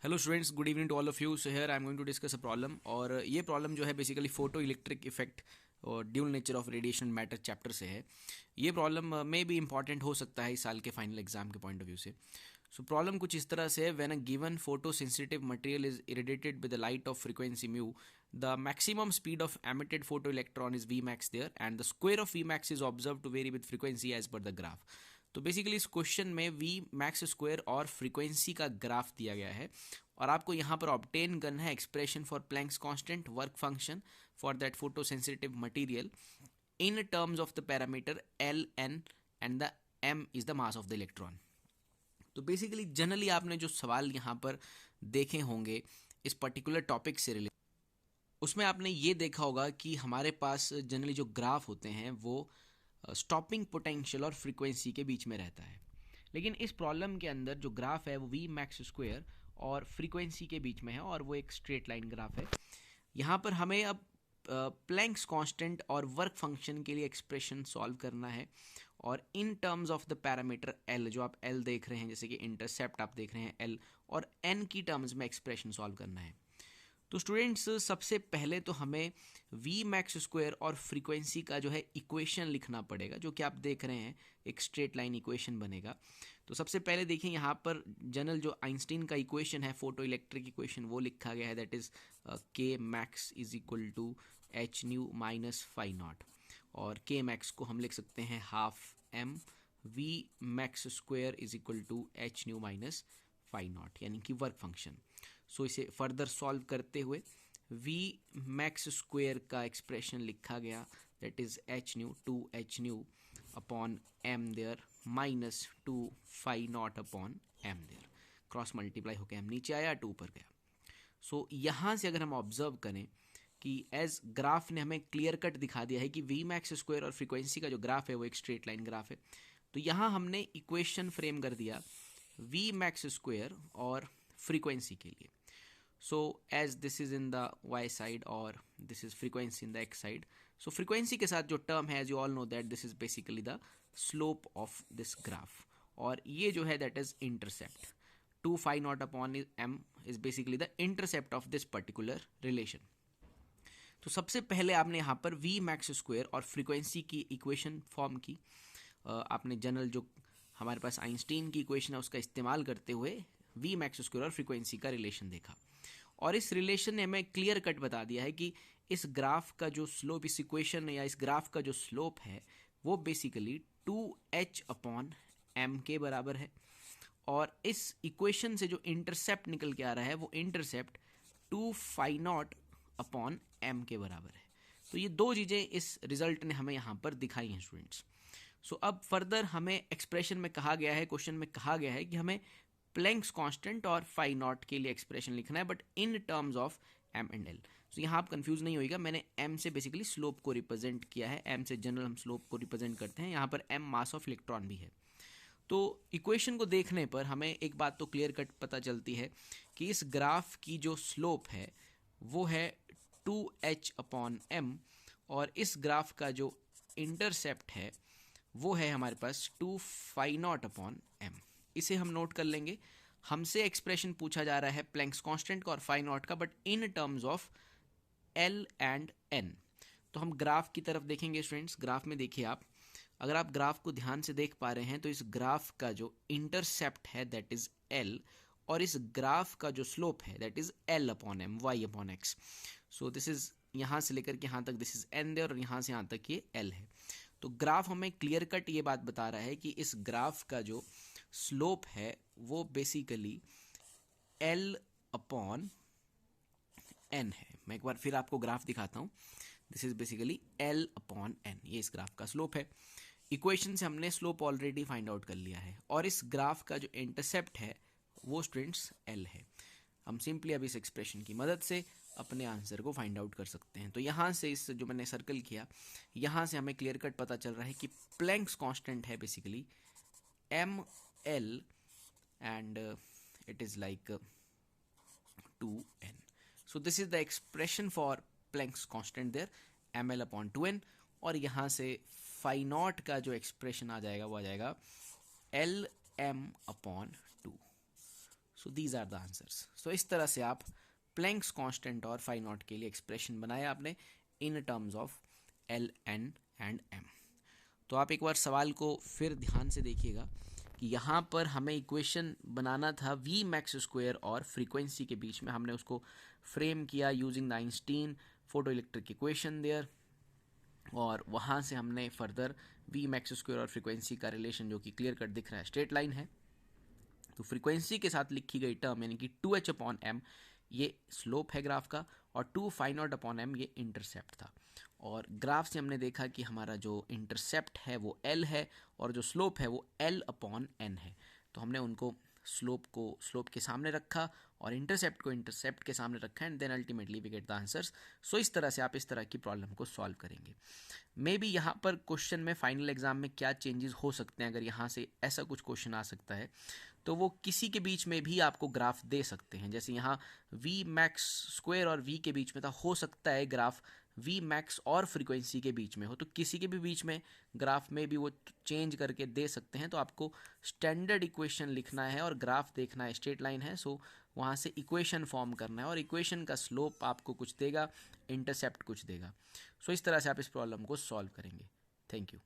Hello students, good evening to all of you. So here I am going to discuss a problem. और ये problem जो है basically photo electric effect और dual nature of radiation matter chapter से है. ये problem में भी इंपॉर्टेंट हो सकता है इस साल के फाइनल एग्जाम के पॉइंट ऑफ व्यू से. सो प्रॉब्लम कुछ इस तरह से है. When a given photo sensitive material is irradiated with the light of frequency mu, the maximum speed of emitted photoelectron is Vmax there, and the square of Vmax is observed to vary with frequency as per the graph. तो basically इस question में we max square और frequency का graph दिया गया है और आपको यहाँ पर ऑब्टेन करना है expression for Planck's constant work function for that photo sensitive material in terms of the parameter l N and the m is the mass of the electron. तो बेसिकली जनरली आपने जो सवाल यहाँ पर देखे होंगे इस पर्टिकुलर टॉपिक से रिलेटेड, उसमें आपने ये देखा होगा कि हमारे पास जनरली जो ग्राफ होते हैं वो स्टॉपिंग पोटेंशियल और फ्रीक्वेंसी के बीच में रहता है. लेकिन इस प्रॉब्लम के अंदर जो ग्राफ है वो वी मैक्स स्क्वायर और फ्रीक्वेंसी के बीच में है और वो एक स्ट्रेट लाइन ग्राफ है. यहाँ पर हमें अब प्लैंक्स कांस्टेंट और वर्क फंक्शन के लिए एक्सप्रेशन सॉल्व करना है और इन terms of the parameter L, जो आप एल देख रहे हैं जैसे कि इंटरसेप्ट आप देख रहे हैं एल, और एन की टर्म्स में एक्सप्रेशन सॉल्व करना है. तो स्टूडेंट्स सबसे पहले तो हमें वी मैक्स स्क्वायर और फ्रीक्वेंसी का जो है इक्वेशन लिखना पड़ेगा, जो कि आप देख रहे हैं एक स्ट्रेट लाइन इक्वेशन बनेगा. तो सबसे पहले देखिए यहाँ पर जनरल जो आइंस्टीन का इक्वेशन है फोटो इलेक्ट्रिक इक्वेशन वो लिखा गया है, that is k max is equal to h nu minus phi naught, और के मैक्स को हम लिख सकते हैं half m v max square is equal to h nu minus phi naught, यानी कि वर्क फंक्शन. सो इसे फर्दर सॉल्व करते हुए वी मैक्स स्क्वायर का एक्सप्रेशन लिखा गया, that is h nu two h nu upon m there minus two phi naught upon m there. Cross multiply होकर m नीचे आया, टू ऊपर गया. सो यहाँ से अगर हम ऑब्जर्व करें कि एज ग्राफ ने हमें क्लियर कट दिखा दिया है कि वी मैक्स स्क्वायर और फ्रीक्वेंसी का जो ग्राफ है वो एक स्ट्रेट लाइन ग्राफ है. तो यहाँ हमने इक्वेशन फ्रेम कर दिया वी मैक्स स्क्वायर और फ्रीक्वेंसी के लिए. So as this is in the y side or this is frequency in the x side, so frequency के साथ जो term है, as you all know that this is basically the slope of this graph, और ये जो है that is intercept. 2 phi naught upon m is basically the intercept of this particular relation. तो सबसे पहले आपने यहाँ पर v max square और frequency की equation फॉर्म की. आपने जनरल जो हमारे पास आइंस्टीन की इक्वेशन है उसका इस्तेमाल करते हुए वी मैक्स स्क्वायर और फ्रीक्वेंसी का रिलेशन देखा, और इस रिलेशन ने हमें क्लियर कट बता दिया है कि इस ग्राफ का जो स्लोप, इस इक्वेशन या इस ग्राफ का जो स्लोप है वो बेसिकली 2h अपॉन एम के बराबर है, और इस इक्वेशन से जो इंटरसेप्ट निकल के आ रहा है वो intercept 2 phi naught upon m के बराबर है. तो ये दो चीज़ें इस रिजल्ट ने हमें यहाँ पर दिखाई हैं स्टूडेंट्स. सो अब फर्दर हमें एक्सप्रेशन में कहा गया है, क्वेश्चन में कहा गया है कि हमें प्लैंक्स कांस्टेंट और फाई नॉट के लिए एक्सप्रेशन लिखना है, but in terms of M and L. So यहाँ आप कंफ्यूज नहीं होइएगा, मैंने एम से बेसिकली स्लोप को रिप्रेजेंट किया है, एम से जनरल हम स्लोप को रिप्रेजेंट करते हैं, यहाँ पर एम मास ऑफ इलेक्ट्रॉन भी है. तो इक्वेशन को देखने पर हमें एक बात तो क्लियर कट पता चलती है कि इस ग्राफ की जो स्लोप है वो है 2h अपॉन एम, और इस ग्राफ का जो इंटरसेप्ट है वो है हमारे पास 2 फाई नॉट अपॉन एम. इसे हम नोट कर लेंगे. हमसे एक्सप्रेशन पूछा जा रहा है प्लैंक्स कांस्टेंट का और फाई नॉट का, but in terms of l and n. तो हम ग्राफ की तरफ देखेंगे स्टूडेंट्स. ग्राफ में देखिए आप, अगर आप ग्राफ को ध्यान से देख पा रहे हैं तो इस ग्राफ का जो इंटरसेप्ट है दैट इज एल, और इस ग्राफ का जो स्लोप है that is l upon m y upon x. So this is यहाँ से लेकर के यहाँ तक दिस इज एन देयर, और यहाँ से यहाँ तक ये एल है. तो ग्राफ हमें क्लियर कट ये बात बता रहा है कि इस ग्राफ का जो स्लोप है वो बेसिकली एल अपॉन एन है. मैं एक बार फिर आपको ग्राफ दिखाता हूँ. This is basically l upon n, ये इस ग्राफ का स्लोप है. इक्वेशन से हमने स्लोप ऑलरेडी फाइंड आउट कर लिया है, और इस ग्राफ का जो इंटरसेप्ट है वो स्टूडेंट्स एल है. हम सिंपली अब इस एक्सप्रेशन की मदद से अपने आंसर को फाइंड आउट कर सकते हैं. तो यहाँ से इस जो मैंने सर्कल किया, यहाँ से हमें क्लियर कट पता चल रहा है कि प्लैंक्स कांस्टेंट है basically m l, and it is like 2n. So this is the expression for Planck's constant there, m l upon 2n, और यहाँ से फाई नॉट का जो एक्सप्रेशन आ जाएगा वो आ जाएगा L M upon 2. So these are the answers. सो इस तरह से आप प्लैंक्स कांस्टेंट और फाई नॉट के लिए एक्सप्रेशन बनाया आपने in terms of L, N and M. तो आप एक बार सवाल को फिर ध्यान से देखिएगा कि यहाँ पर हमें इक्वेशन बनाना था वी मैक्स स्क्वायर और फ्रीक्वेंसी के बीच में। हमने उसको फ्रेम किया using the Einstein photo electric equation there, और वहाँ से हमने फर्दर वी मैक्स स्क्वायर और फ्रीक्वेंसी का रिलेशन जो कि क्लियर कट दिख रहा है, स्ट्रेट लाइन है। तो फ्रीक्वेंसी के साथ लिखी गई टर्म यानी कि 2h/m ये स्लोप है ग्राफ का, और 2φ0/m ये इंटरसेप्ट था। और ग्राफ से हमने देखा कि हमारा जो इंटरसेप्ट है वो l है और जो स्लोप है वो l/n है। तो हमने उनको स्लोप के सामने रखा और इंटरसेप्ट को इंटरसेप्ट के सामने रखा, and then ultimately we get the answers. सो इस तरह से आप इस तरह की प्रॉब्लम को सॉल्व करेंगे। मे बी यहाँ पर क्वेश्चन में फाइनल एग्जाम में क्या चेंजेस हो सकते हैं, अगर यहाँ से ऐसा कुछ क्वेश्चन आ सकता है तो वो किसी के बीच में भी आपको ग्राफ दे सकते हैं। जैसे यहाँ वी मैक्स स्क्वायर और वी के बीच में था, हो सकता है ग्राफ वी मैक्स और फ्रीक्वेंसी के बीच में हो, तो किसी के भी बीच में ग्राफ में भी वो चेंज करके दे सकते हैं। तो आपको स्टैंडर्ड इक्वेशन लिखना है और ग्राफ देखना है, स्ट्रेट लाइन है, सो वहाँ से इक्वेशन फॉर्म करना है और इक्वेशन का स्लोप आपको कुछ देगा, इंटरसेप्ट कुछ देगा। सो इस तरह से आप इस प्रॉब्लम को सॉल्व करेंगे। Thank you.